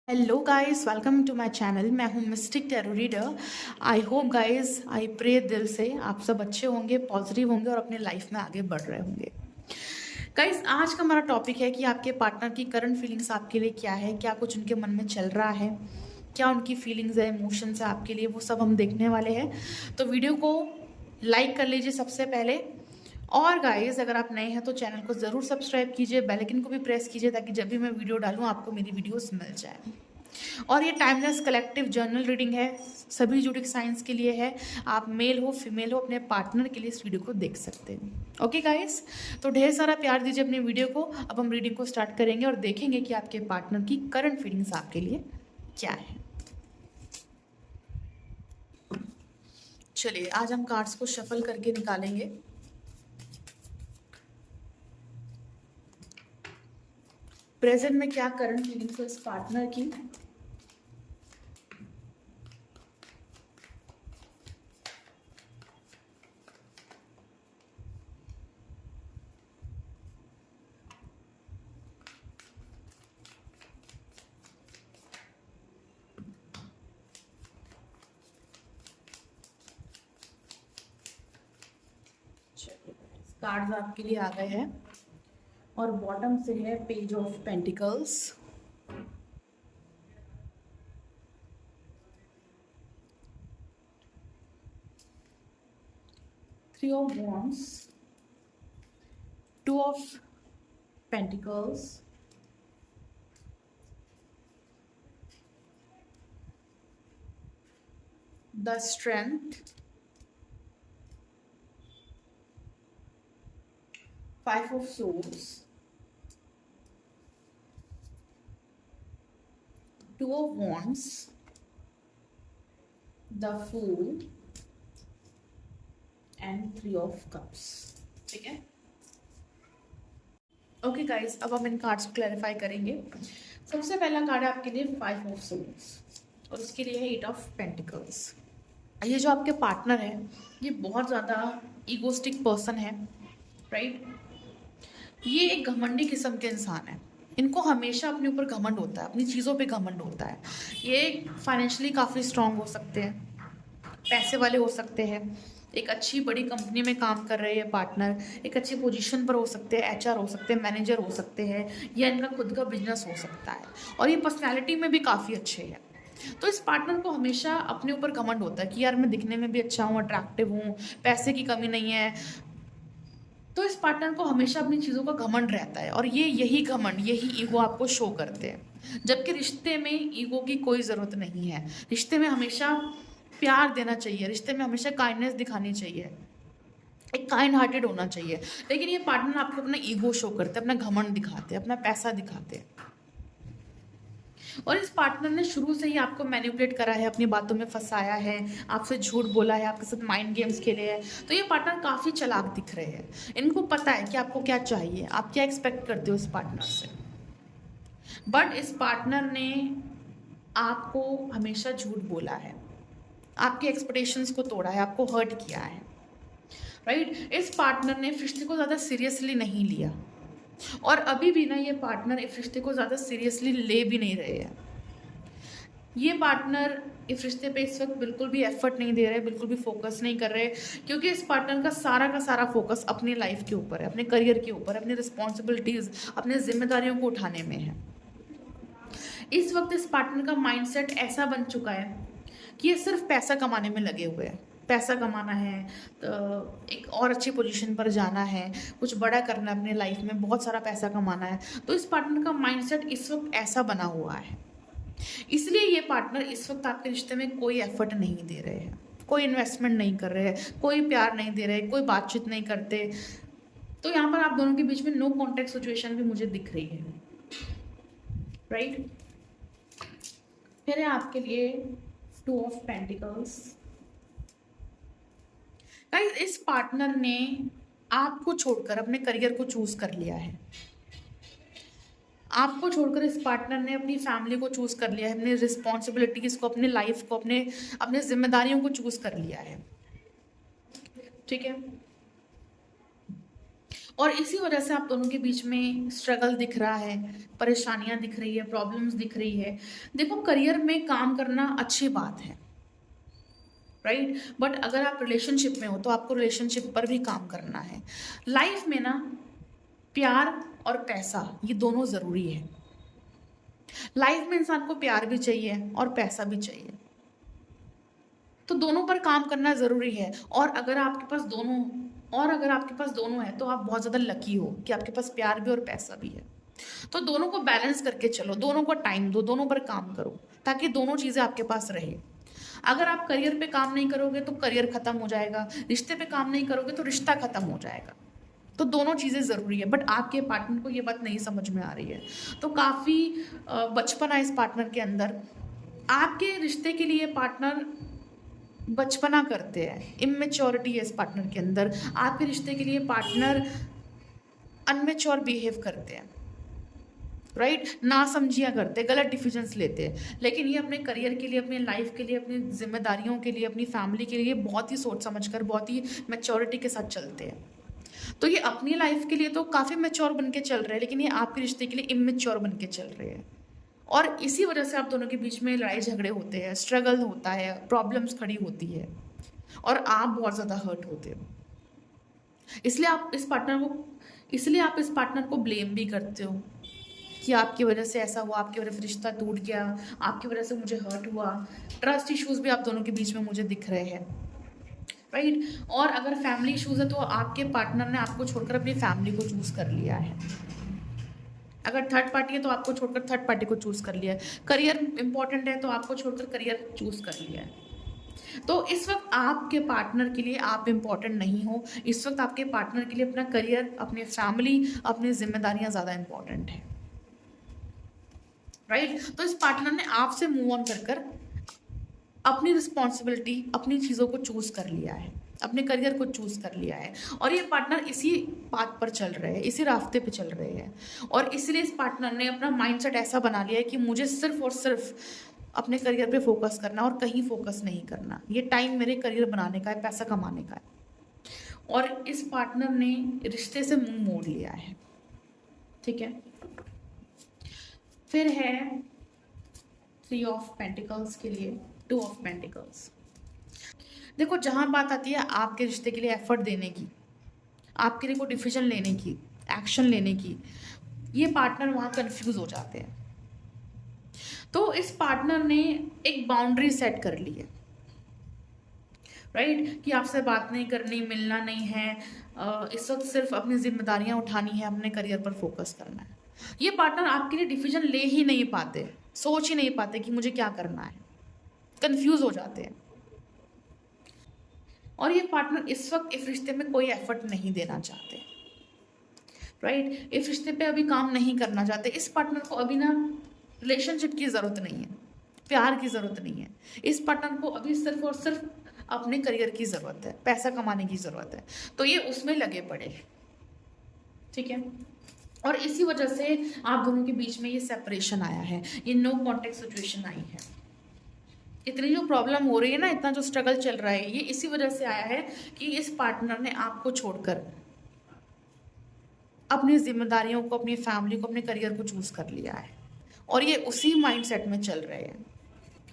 Hello guys, welcome to my channel. मैं हूं mystic tarot reader. I hope guys, I pray दिल से आप सब अच्छे होंगे, पॉजिटिव होंगे और अपने लाइफ में आगे बढ़ रहे होंगे। गाइस, आज का हमारा टॉपिक है कि आपके पार्टनर की करंट फीलिंग्स आपके लिए क्या है, क्या कुछ उनके मन में चल रहा है, क्या उनकी फीलिंग्स है, इमोशंस है आपके लिए, वो सब हम देखने वाले हैं। तो वीडियो को लाइक कर लीजिए सबसे पहले। और गाइस, अगर आप नए हैं तो चैनल को ज़रूर सब्सक्राइब कीजिए, बेल आइकन को भी प्रेस कीजिए ताकि जब भी मैं वीडियो डालूँ आपको मेरी वीडियोस मिल जाए। और ये टाइमलेस कलेक्टिव जर्नल रीडिंग है, सभी जूडिक साइंस के लिए है। आप मेल हो फीमेल हो, अपने पार्टनर के लिए इस वीडियो को देख सकते हैं। ओके गाइस, तो ढेर सारा प्यार दीजिए अपनी वीडियो को। अब हम रीडिंग को स्टार्ट करेंगे और देखेंगे कि आपके पार्टनर की करंट फीलिंग्स आपके लिए क्या है। चलिए, आज हम कार्ड्स को शफल करके निकालेंगे। प्रेजेंट में क्या करंट फीलिंग्स है इस पार्टनर की। कार्ड्स आपके लिए आ गए हैं और बॉटम से है page of pentacles, three of wands, two of pentacles, the strength, five of swords, two of wands, the fool and three of cups. ठीक है, ओके गाइस, अब हम इन कार्ड्स को क्लैरिफाई करेंगे। सबसे पहला कार्ड है आपके लिए फाइव ऑफ सोल्स और उसके लिए है एट ऑफ पेंटिकल्स। ये जो आपके पार्टनर है, ये बहुत ज़्यादा ईगोस्टिक पर्सन है, राइट। ये एक घमंडी किस्म के इंसान है। इनको हमेशा अपने ऊपर घमंड होता है, अपनी चीज़ों पे घमंड होता है। ये फाइनेंशियली काफ़ी स्ट्रांग हो सकते हैं, पैसे वाले हो सकते हैं, एक अच्छी बड़ी कंपनी में काम कर रहे हैं पार्टनर, एक अच्छी पोजीशन पर हो सकते हैं, एचआर हो सकते हैं, मैनेजर हो सकते हैं, या इनका खुद का बिजनेस हो सकता है। और ये पर्सनैलिटी में भी काफ़ी अच्छे हैं। तो इस पार्टनर को हमेशा अपने ऊपर घमंड होता है कि यार मैं दिखने में भी अच्छा हूँ, अट्रैक्टिव हूँ, पैसे की कमी नहीं है। तो इस पार्टनर को हमेशा अपनी चीज़ों का घमंड रहता है और ये यही घमंड, यही ईगो आपको शो करते हैं। जबकि रिश्ते में ईगो की कोई ज़रूरत नहीं है। रिश्ते में हमेशा प्यार देना चाहिए, रिश्ते में हमेशा काइंडनेस दिखानी चाहिए, एक काइंड हार्टेड होना चाहिए। लेकिन ये पार्टनर आपको अपना ईगो शो करते हैं, अपना घमंड दिखाते हैं, अपना पैसा दिखाते हैं। और इस पार्टनर ने शुरू से ही आपको मैनिपुलेट करा है, अपनी बातों में फंसाया है, आपसे झूठ बोला है, आपके साथ माइंड गेम्स खेले हैं। तो ये पार्टनर काफ़ी चालाक दिख रहे हैं। इनको पता है कि आपको क्या चाहिए, आप क्या एक्सपेक्ट करते हो इस पार्टनर से। बट इस पार्टनर ने आपको हमेशा झूठ बोला है, आपके एक्सपेक्टेशंस को तोड़ा है, आपको हर्ट किया है, राइट। इस पार्टनर ने रिश्ते को ज़्यादा सीरियसली नहीं लिया और अभी भी ना ये पार्टनर इस रिश्ते को ज़्यादा सीरियसली ले भी नहीं रहे हैं। ये पार्टनर इस रिश्ते पे इस वक्त बिल्कुल भी एफर्ट नहीं दे रहे, बिल्कुल भी फोकस नहीं कर रहे, क्योंकि इस पार्टनर का सारा फोकस अपनी लाइफ के ऊपर है, अपने करियर के ऊपर, अपनी रिस्पॉन्सिबिलिटीज़, अपने जिम्मेदारियों को उठाने में है। इस वक्त इस पार्टनर का माइंडसेट ऐसा बन चुका है कि ये सिर्फ पैसा कमाने में लगे हुए हैं। पैसा कमाना है, तो एक और अच्छी पोजीशन पर जाना है, कुछ बड़ा करना है अपने लाइफ में, बहुत सारा पैसा कमाना है। तो इस पार्टनर का माइंडसेट इस वक्त ऐसा बना हुआ है। इसलिए ये पार्टनर इस वक्त आपके रिश्ते में कोई एफर्ट नहीं दे रहे हैं, कोई इन्वेस्टमेंट नहीं कर रहे हैं, कोई प्यार नहीं दे रहे, कोई बातचीत नहीं करते। तो यहाँ पर आप दोनों के बीच में नो कॉन्टेक्ट सिचुएशन भी मुझे दिख रही है, राइट। फिर है आपके लिए टू ऑफ पेंटिकल्स। गाइस, इस पार्टनर ने आपको छोड़कर अपने करियर को चूज कर लिया है। आपको छोड़कर इस पार्टनर ने अपनी फैमिली को चूज कर लिया है, अपनी रिस्पॉन्सिबिलिटीज को, अपने लाइफ को, अपने अपने जिम्मेदारियों को चूज कर लिया है, ठीक है। और इसी वजह से आप दोनों के बीच में स्ट्रगल दिख रहा है, परेशानियां दिख रही है, प्रॉब्लम्स दिख रही है। देखो, करियर में काम करना अच्छी बात है, राइट, बट अगर आप रिलेशनशिप में हो तो आपको रिलेशनशिप पर भी काम करना है। लाइफ में ना प्यार और पैसा ये दोनों ज़रूरी है। लाइफ में इंसान को प्यार भी चाहिए और पैसा भी चाहिए, तो दोनों पर काम करना ज़रूरी है। और अगर आपके पास दोनों है तो आप बहुत ज़्यादा लकी हो कि आपके पास प्यार भी और पैसा भी है। तो दोनों को बैलेंस करके चलो, दोनों को टाइम दो, दोनों पर काम करो, ताकि दोनों चीज़ें आपके पास रहे। अगर आप करियर पे काम नहीं करोगे तो करियर खत्म हो जाएगा, रिश्ते पे काम नहीं करोगे तो रिश्ता खत्म हो जाएगा। तो दोनों चीज़ें ज़रूरी है, बट आपके पार्टनर को ये बात नहीं समझ में आ रही है। तो काफ़ी बचपना इस पार्टनर के अंदर। आपके रिश्ते के लिए पार्टनर बचपना करते हैं, इमेच्योरिटी है इस पार्टनर के अंदर। आपके रिश्ते के लिए पार्टनर अनमेच्योर बिहेव करते हैं, राइट, ना समझिया करते, गलत डिसीजंस लेते हैं। लेकिन ये अपने करियर के लिए, अपनी लाइफ के लिए, अपनी जिम्मेदारियों के लिए, अपनी फैमिली के लिए बहुत ही सोच समझ कर, बहुत ही मैच्योरिटी के साथ चलते हैं। तो ये अपनी लाइफ के लिए तो काफ़ी मैच्योर बन के चल रहे हैं, लेकिन ये आपके रिश्ते के लिए इमेच्योर बन के चल रहे हैं। और इसी वजह से आप दोनों के बीच में लड़ाई झगड़े होते हैं, स्ट्रगल होता है, प्रॉब्लम्स खड़ी होती है, और आप बहुत ज़्यादा हर्ट होते हो। इसलिए आप इस पार्टनर को ब्लेम भी करते हो कि आपकी वजह से ऐसा हुआ, आपकी वजह से रिश्ता टूट गया, आपकी वजह से मुझे हर्ट हुआ। ट्रस्ट इश्यूज भी आप दोनों के बीच में मुझे दिख रहे हैं, राइट। और अगर फैमिली इश्यूज है तो आपके पार्टनर ने आपको छोड़कर अपनी फैमिली को चूज कर लिया है। अगर थर्ड पार्टी है तो आपको छोड़कर थर्ड पार्टी को चूज कर लिया है। करियर इंपॉर्टेंट है तो आपको छोड़कर करियर चूज कर लिया है। तो इस वक्त आपके पार्टनर के लिए आप इम्पॉर्टेंट नहीं हो। इस वक्त आपके पार्टनर के लिए अपना करियर, अपनी फैमिली, अपनी जिम्मेदारियां ज़्यादा इंपॉर्टेंट है, राइट। तो इस पार्टनर ने आपसे मूव ऑन कर अपनी रिस्पॉन्सिबिलिटी, अपनी चीज़ों को चूज कर लिया है, अपने करियर को चूज कर लिया है। और ये पार्टनर इसी बात पर चल रहे हैं, इसी रास्ते पे चल रहे हैं। और इसलिए इस पार्टनर ने अपना माइंडसेट ऐसा बना लिया है कि मुझे सिर्फ और सिर्फ अपने करियर पे फोकस करना और कहीं फोकस नहीं करना। ये टाइम मेरे करियर बनाने का है, पैसा कमाने का है। और इस पार्टनर ने रिश्ते से मुंह मोड़ लिया है, ठीक है। फिर है 3 ऑफ पेंटिकल्स के लिए 2 ऑफ पेंटिकल्स। देखो, जहाँ बात आती है आपके रिश्ते के लिए एफर्ट देने की, आपके लिए कोई डिसीजन लेने की, एक्शन लेने की, ये पार्टनर वहाँ कंफ्यूज हो जाते हैं। तो इस पार्टनर ने एक बाउंड्री सेट कर ली है, राइट, कि आपसे बात नहीं करनी, मिलना नहीं है, इस वक्त सिर्फ अपनी जिम्मेदारियां उठानी है, अपने करियर पर फोकस करना है। ये पार्टनर आपके लिए डिसीजन ले ही नहीं पाते, सोच ही नहीं पाते कि मुझे क्या करना है, कंफ्यूज हो जाते हैं। और ये पार्टनर इस वक्त इस रिश्ते में कोई एफर्ट नहीं देना चाहते, राइट, इस रिश्ते पे अभी काम नहीं करना चाहते। इस पार्टनर को अभी ना रिलेशनशिप की ज़रूरत नहीं है, प्यार की ज़रूरत नहीं है। इस पार्टनर को अभी सिर्फ और सिर्फ अपने करियर की ज़रूरत है, पैसा कमाने की ज़रूरत है। तो ये उसमें लगे पड़े, ठीक है। और इसी वजह से आप दोनों के बीच में ये सेपरेशन आया है, ये नो कॉन्टेक्ट सिचुएशन आई है। इतनी जो प्रॉब्लम हो रही है ना, इतना जो स्ट्रगल चल रहा है, ये इसी वजह से आया है कि इस पार्टनर ने आपको छोड़कर अपनी जिम्मेदारियों को, अपनी फैमिली को, अपने करियर को चूज कर लिया है। और ये उसी माइंडसेट में चल रहे हैं।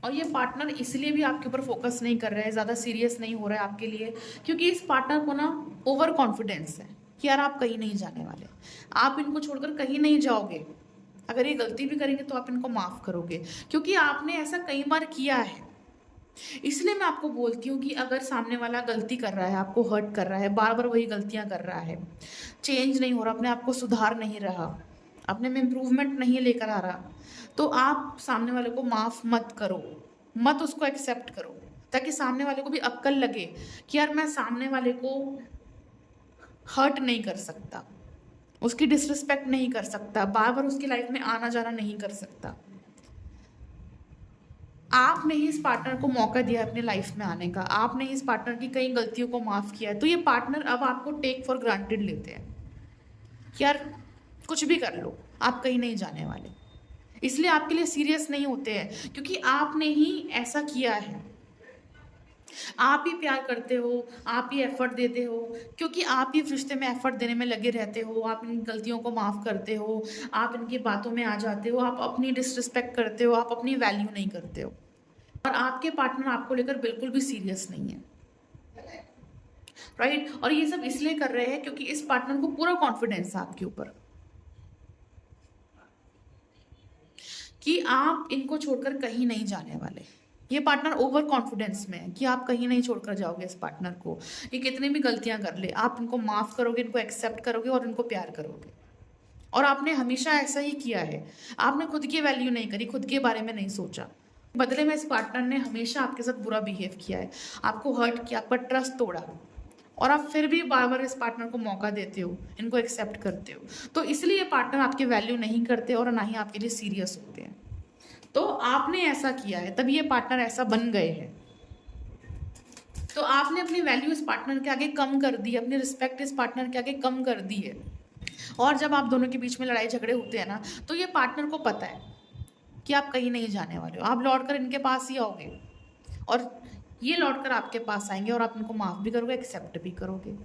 और ये पार्टनर इसलिए भी आपके ऊपर फोकस नहीं कर रहा है, ज़्यादा सीरियस नहीं हो रहा है आपके लिए, क्योंकि इस पार्टनर को ना ओवर कॉन्फिडेंस है कि यार आप कहीं नहीं जाने वाले, आप इनको छोड़कर कहीं नहीं जाओगे। अगर ये गलती भी करेंगे तो आप इनको माफ़ करोगे, क्योंकि आपने ऐसा कई बार किया है। इसलिए मैं आपको बोलती हूँ कि अगर सामने वाला गलती कर रहा है, आपको हर्ट कर रहा है, बार बार वही गलतियाँ कर रहा है, चेंज नहीं हो रहा, अपने आप को सुधार नहीं रहा, अपने में इम्प्रूवमेंट नहीं लेकर आ रहा, तो आप सामने वाले को माफ़ मत करो, मत उसको एक्सेप्ट करो, ताकि सामने वाले को भी अक्ल लगे कि यार मैं सामने वाले को हर्ट नहीं कर सकता, उसकी डिसरिस्पेक्ट नहीं कर सकता, बार बार उसकी लाइफ में आना जाना नहीं कर सकता। आपने ही इस पार्टनर को मौका दिया अपने लाइफ में आने का, आपने ही इस पार्टनर की कई गलतियों को माफ़ किया है। तो ये पार्टनर अब आपको टेक फॉर ग्रांटेड लेते हैं कि यार कुछ भी कर लो, आप कहीं नहीं जाने वाले। इसलिए आपके लिए सीरियस नहीं होते हैं, क्योंकि आपने ही ऐसा किया है। आप ही प्यार करते हो, आप ही एफर्ट देते हो, क्योंकि आप ही इस रिश्ते में एफर्ट देने में लगे रहते हो, आप इन गलतियों को माफ़ करते हो, आप इनकी बातों में आ जाते हो, आप अपनी डिसरिस्पेक्ट करते हो, आप अपनी वैल्यू नहीं करते हो, और आपके पार्टनर आपको लेकर बिल्कुल भी सीरियस नहीं है, राइट। और ये सब इसलिए कर रहे हैं क्योंकि इस पार्टनर को पूरा कॉन्फिडेंस है आपके ऊपर कि आप इनको छोड़कर कहीं नहीं जाने वाले। ये पार्टनर ओवर कॉन्फिडेंस में है कि आप कहीं नहीं छोड़कर जाओगे इस पार्टनर को। ये कितनी भी गलतियां कर ले, आप इनको माफ़ करोगे, इनको एक्सेप्ट करोगे और इनको प्यार करोगे। और आपने हमेशा ऐसा ही किया है, आपने खुद की वैल्यू नहीं करी, खुद के बारे में नहीं सोचा। बदले में इस पार्टनर ने हमेशा आपके साथ बुरा बिहेव किया है, आपको हर्ट किया, आपका ट्रस्ट तोड़ा, और आप फिर भी बार बार इस पार्टनर को मौका देते हो, इनको एक्सेप्ट करते हो। तो इसलिए ये पार्टनर आपकी वैल्यू नहीं करते और ना ही आपके लिए सीरियस होते हैं। तो आपने ऐसा किया है, तभी ये पार्टनर ऐसा बन गए हैं। तो आपने अपनी वैल्यू इस पार्टनर के आगे कम कर दी, अपनी रिस्पेक्ट इस पार्टनर के आगे कम कर दी है। और जब आप दोनों के बीच में लड़ाई झगड़े होते हैं ना, तो ये पार्टनर को पता है कि आप कहीं नहीं जाने वाले हो, आप लौट कर इनके पास ही आओगे, और ये लौट कर आपके पास आएंगे, और आप इनको माफ़ भी करोगे, एक्सेप्ट भी करोगे।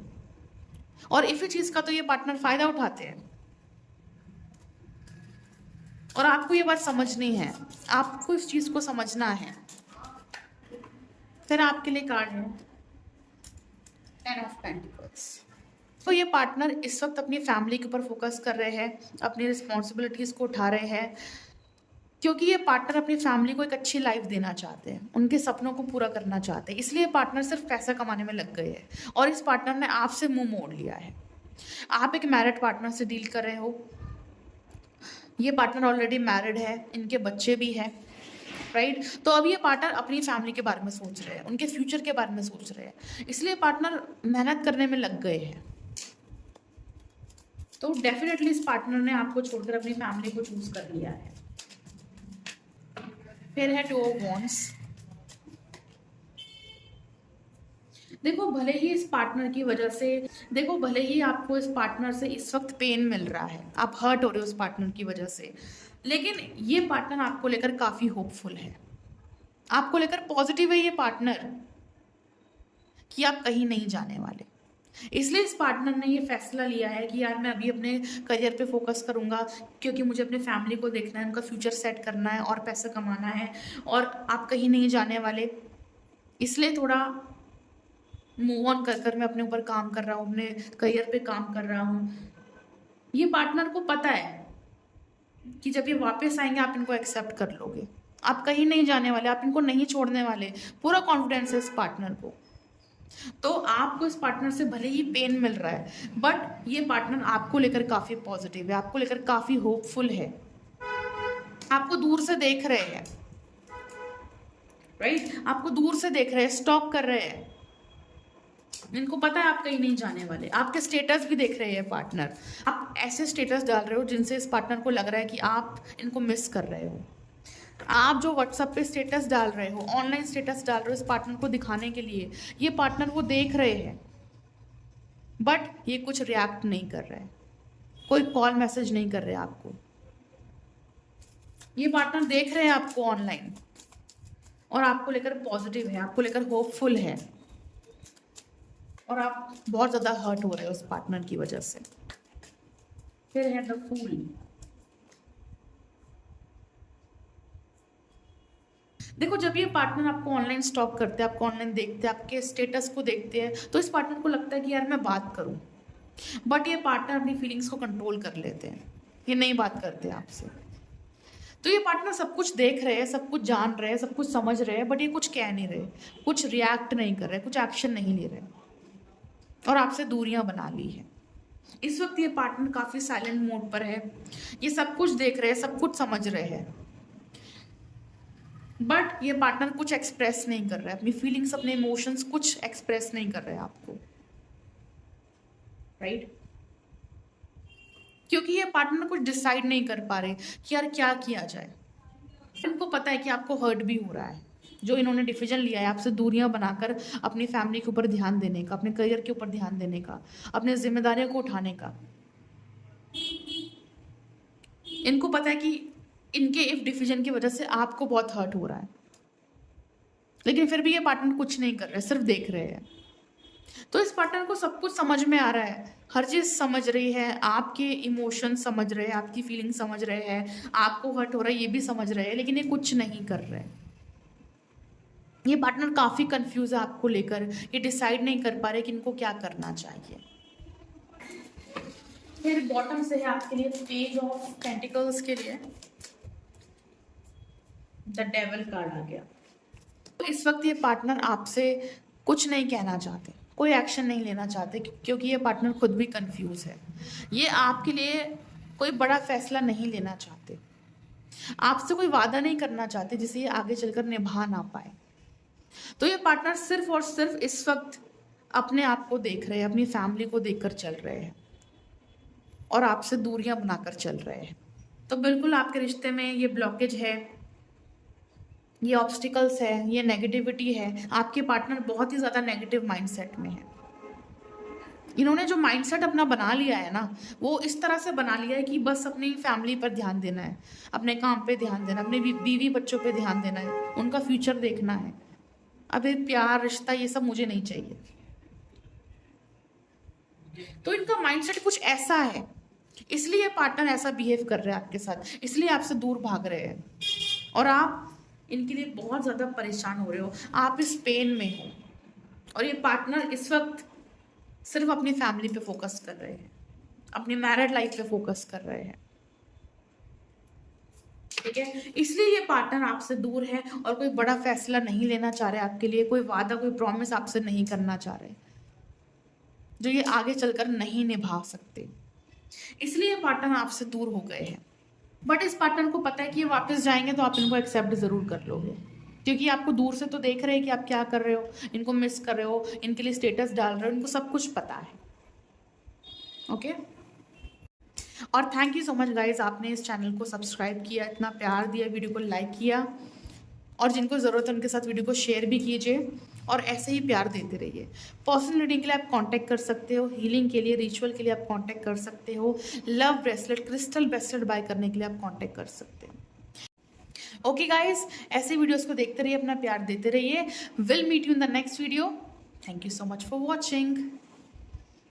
और इसी चीज़ का तो ये पार्टनर फ़ायदा उठाते हैं। और आपको ये बात समझनी है, आपको इस चीज़ को समझना है। फिर आपके लिए कार्ड है 10 ऑफ पेंटिकल्स। तो ये पार्टनर इस वक्त अपनी फैमिली के ऊपर फोकस कर रहे हैं, अपनी रिस्पॉन्सिबिलिटीज़ को उठा रहे हैं, क्योंकि ये पार्टनर अपनी फैमिली को एक अच्छी लाइफ देना चाहते हैं, उनके सपनों को पूरा करना चाहते हैं। इसलिए पार्टनर सिर्फ पैसा कमाने में लग गए हैं, और इस पार्टनर ने आपसे मुंह मोड़ लिया है। आप एक मैरिड पार्टनर से डील कर रहे हो, ये पार्टनर ऑलरेडी मैरिड है, इनके बच्चे भी हैं, राइट। तो अब ये पार्टनर अपनी फैमिली के बारे में सोच रहे हैं, उनके फ्यूचर के बारे में सोच रहे हैं, इसलिए पार्टनर मेहनत करने में लग गए हैं। तो डेफिनेटली इस पार्टनर ने आपको छोड़कर अपनी फैमिली को चूज कर लिया है। फिर है 2 ऑफ वॉन्ड्स। देखो भले ही इस पार्टनर की वजह से, देखो भले ही आपको इस पार्टनर से इस वक्त पेन मिल रहा है, आप हर्ट हो रहे हो उस पार्टनर की वजह से, लेकिन ये पार्टनर आपको लेकर काफ़ी होपफुल है, आपको लेकर पॉजिटिव है ये पार्टनर कि आप कहीं नहीं जाने वाले। इसलिए इस पार्टनर ने ये फैसला लिया है कि यार मैं अभी अपने करियर पे फोकस करूँगा, क्योंकि मुझे अपने फैमिली को देखना है, उनका फ्यूचर सेट करना है और पैसा कमाना है, और आप कहीं नहीं जाने वाले। इसलिए थोड़ा मूव ऑन कर कर मैं अपने ऊपर काम कर रहा हूँ, अपने करियर पे काम कर रहा हूँ। ये पार्टनर को पता है कि जब ये वापस आएंगे आप इनको एक्सेप्ट कर लोगे, आप कहीं नहीं जाने वाले, आप इनको नहीं छोड़ने वाले, पूरा कॉन्फिडेंस है इस पार्टनर को। तो आपको इस पार्टनर से भले ही पेन मिल रहा है, बट ये पार्टनर आपको लेकर काफ़ी पॉजिटिव है, आपको लेकर काफ़ी होपफुल है, आपको दूर से देख रहे हैं, राइट। आपको दूर से देख रहे हैं, स्टॉक कर रहे हैं, इनको पता है आप कहीं नहीं जाने वाले। आपके स्टेटस भी देख रहे हैं पार्टनर, आप ऐसे स्टेटस डाल रहे हो जिनसे इस पार्टनर को लग रहा है कि आप इनको मिस कर रहे हो। आप जो व्हाट्सएप पे स्टेटस डाल रहे हो, ऑनलाइन स्टेटस डाल रहे हो इस पार्टनर को दिखाने के लिए, ये पार्टनर वो देख रहे हैं, बट ये कुछ रिएक्ट नहीं कर रहे, कोई कॉल मैसेज नहीं कर रहे आपको। ये पार्टनर देख रहे हैं आपको ऑनलाइन, और आपको लेकर पॉजिटिव है, आपको लेकर होपफुल है, और आप बहुत ज़्यादा हर्ट हो रहे हो उस पार्टनर की वजह से। फिर है द फूल। देखो जब ये पार्टनर आपको ऑनलाइन स्टॉक करते हैं, आपको ऑनलाइन देखते हैं, आपके स्टेटस को देखते हैं, तो इस पार्टनर को लगता है कि यार मैं बात करूं, बट ये पार्टनर अपनी फीलिंग्स को कंट्रोल कर लेते हैं, ये नहीं बात करते आपसे। तो ये पार्टनर सब कुछ देख रहे हैं, सब कुछ जान रहे हैं, सब कुछ समझ रहे हैं, बट ये कुछ कह नहीं रहे, कुछ रिएक्ट नहीं कर रहे, कुछ एक्शन नहीं ले रहे, और आपसे दूरियां बना ली है। इस वक्त ये पार्टनर काफ़ी साइलेंट मोड पर है, ये सब कुछ देख रहे हैं, सब कुछ समझ रहे हैं, बट ये पार्टनर कुछ एक्सप्रेस नहीं कर रहा है, अपनी फीलिंग्स, अपने इमोशंस कुछ एक्सप्रेस नहीं कर रहे हैं आपको, राइट। क्योंकि ये पार्टनर कुछ डिसाइड नहीं कर पा रहे कि यार क्या किया जाए। इनको पता है कि आपको हर्ट भी हो रहा है, जो इन्होंने डिसीजन लिया है आपसे दूरियां बनाकर अपनी फैमिली के ऊपर ध्यान देने का, अपने करियर के ऊपर ध्यान देने का, अपने जिम्मेदारियों को उठाने का। इनको पता है कि इनके इफ डिसीजन की वजह से आपको बहुत हर्ट हो रहा है, लेकिन फिर भी ये पार्टनर कुछ नहीं कर रहे, सिर्फ देख रहे हैं। तो इस पार्टनर को सब कुछ समझ में आ रहा है, हर चीज़ समझ रही है, आपके इमोशन समझ रहे हैं, आपकी फीलिंग समझ रहे हैं, आपको हर्ट हो रहा है ये भी समझ रहे हैं, लेकिन ये कुछ नहीं कर रहे। ये पार्टनर काफ़ी कंफ्यूज है आपको लेकर, ये डिसाइड नहीं कर पा रहे कि इनको क्या करना चाहिए। फिर बॉटम से है आपके लिए पेज ऑफ पेंटिकल्स के लिए द डेविल कार्ड आ गया। तो इस वक्त ये पार्टनर आपसे कुछ नहीं कहना चाहते, कोई एक्शन नहीं लेना चाहते, क्योंकि ये पार्टनर खुद भी कंफ्यूज है। ये आपके लिए कोई बड़ा फैसला नहीं लेना चाहते, आपसे कोई वादा नहीं करना चाहते जिसे ये आगे चलकर निभा ना पाए। तो ये पार्टनर सिर्फ और सिर्फ इस वक्त अपने आप को देख रहे हैं, अपनी फैमिली को देखकर चल रहे हैं और आपसे दूरियां बनाकर चल रहे हैं। तो बिल्कुल आपके रिश्ते में ये ब्लॉकेज है, ये ऑब्स्टिकल्स है, ये नेगेटिविटी है। आपके पार्टनर बहुत ही ज़्यादा नेगेटिव माइंडसेट में है। इन्होंने जो माइंडसेट अपना बना लिया है ना, वो इस तरह से बना लिया है कि बस अपनी फैमिली पर ध्यान देना है, अपने काम पे ध्यान देना, अपने बीवी बच्चों पे ध्यान देना है, उनका फ्यूचर देखना है। अभी प्यार रिश्ता ये सब मुझे नहीं चाहिए। तो इनका माइंडसेट कुछ ऐसा है, इसलिए पार्टनर ऐसा बिहेव कर रहे हैं आपके साथ, इसलिए आपसे दूर भाग रहे हैं और आप इनके लिए बहुत ज़्यादा परेशान हो रहे हो। आप इस पेन में हो और ये पार्टनर इस वक्त सिर्फ अपनी फैमिली पे फोकस कर रहे हैं, अपनी मैरिड लाइफ पे फोकस कर रहे हैं, ठीक है। इसलिए ये पार्टनर आपसे दूर है और कोई बड़ा फैसला नहीं लेना चाह रहे आपके लिए, कोई वादा, कोई प्रॉमिस आपसे नहीं करना चाह रहे, जो ये आगे चलकर नहीं निभा सकते। इसलिए पार्टनर आपसे दूर हो गए हैं। बट इस पार्टनर को पता है कि ये वापस जाएंगे तो आप इनको एक्सेप्ट ज़रूर कर लोगे, क्योंकि आपको दूर से तो देख रहे हैं कि आप क्या कर रहे हो, इनको मिस कर रहे हो, इनके लिए स्टेटस डाल रहे हो, इनको सब कुछ पता है। ओके। और thank you so much guys, आपने इस चैनल को सब्सक्राइब किया, इतना प्यार दिया, वीडियो को लाइक किया, और जिनको ज़रूरत है उनके साथ वीडियो को शेयर भी कीजिए और ऐसे ही प्यार देते रहिए। पर्सनल रीडिंग के लिए आप कांटेक्ट कर सकते हो, हीलिंग के लिए, रिचुअल के लिए आप कांटेक्ट कर सकते हो, love bracelet, crystal bracelet buy करने के लिए आप कांटेक्ट कर सकते हो। ओके गाइज, ऐसे वीडियोस को देखते रहिए, अपना प्यार देते रहिए। Will meet you in the next video. Thank you so much for watching.